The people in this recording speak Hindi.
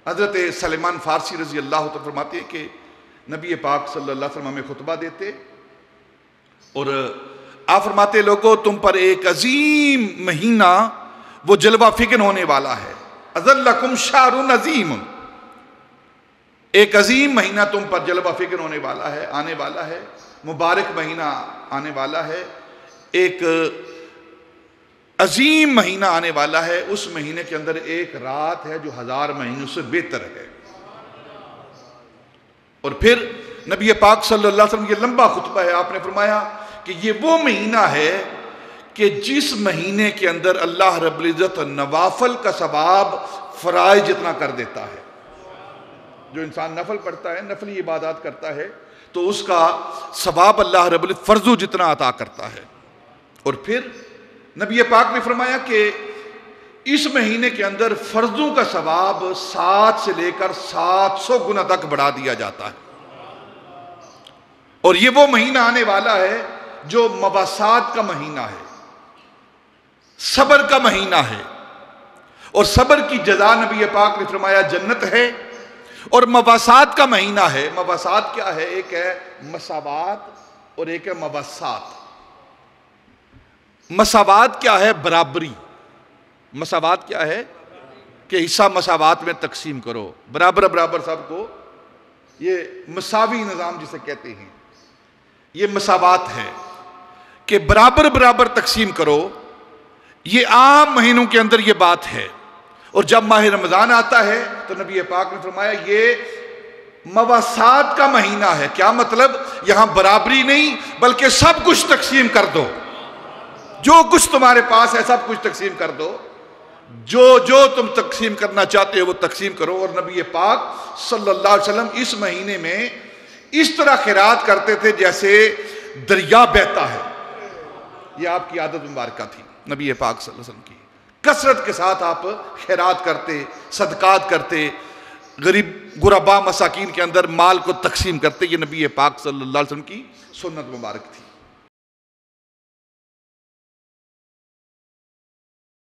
हज़रत सलेमान फ़ारसी रज़ी अल्लाह तआला फरमाते हैं कि नबी पाक सल्लल्लाहु अलैहि वसल्लम हमें खुतबा देते और आप फरमाते, लोगों तुम पर एक अजीम महीना वो जलवा फिक्र होने वाला है। अज़ल्लकुम शाहरुन अज़ीम, एक अजीम महीना तुम पर जलवा फिक्र होने वाला है, आने वाला है, मुबारक महीना आने वाला है, एक अजीम महीना आने वाला है। उस महीने के अंदर एक रात है जो 1000 महीनों से बेहतर है। और फिर नबी पाक सल्लल्लाहु अलैहि वसल्लम ये लंबा खुतबा है, आपने फरमाया कि ये वो महीना है कि जिस महीने के अंदर अल्लाह रब्बुल इज़्ज़त नवाफल का सवाब फ़राइज़ जितना कर देता है। जो इंसान नफल पढ़ता है, नफली इबादत करता है, तो उसका सवाब अल्लाह रब्बुल इज़्ज़त फ़र्ज़ु जितना अता करता है। और फिर नबी पाक ने फरमाया कि इस महीने के अंदर फ़र्ज़ों का सवाब 7 से लेकर 700 गुना तक बढ़ा दिया जाता है। और ये वो महीना आने वाला है जो मवासात का महीना है, सब्र का महीना है। और सब्र की जजा नबी पाक ने फरमाया जन्नत है। और मवासात का महीना है। मवासात क्या है? एक है मसावात और एक है मवासात। मसावात क्या है? बराबरी। मसावात क्या है? कि हिस्सा मसावात में तकसीम करो, बराबर बराबर सबको, ये मसावी निज़ाम जिसे कहते हैं, ये मसावात है कि बराबर बराबर तकसीम करो। ये आम महीनों के अंदर ये बात है। और जब माह रमज़ान आता है तो नबी पाक ने फरमाया ये मवासात का महीना है। क्या मतलब? यहां बराबरी नहीं बल्कि सब कुछ तकसीम कर दो, जो कुछ तुम्हारे पास है सब कुछ तकसीम कर दो, जो जो तुम तकसीम करना चाहते हो वो तकसीम करो। और नबी पाक सल्लल्लाहु अलैहि वसल्लम इस महीने में इस तरह खैरात करते थे जैसे दरिया बहता है। यह आपकी आदत मुबारक थी नबी पाक सल्लल्लाहु अलैहि वसल्लम की। कसरत के साथ आप खैरात करते, सदकात करते, गरीब गुरबा मसाकीन के अंदर माल को तकसीम करते। ये नबी पाक सल्लल्लाहु अलैहि वसल्लम की सुन्नत मुबारक थी।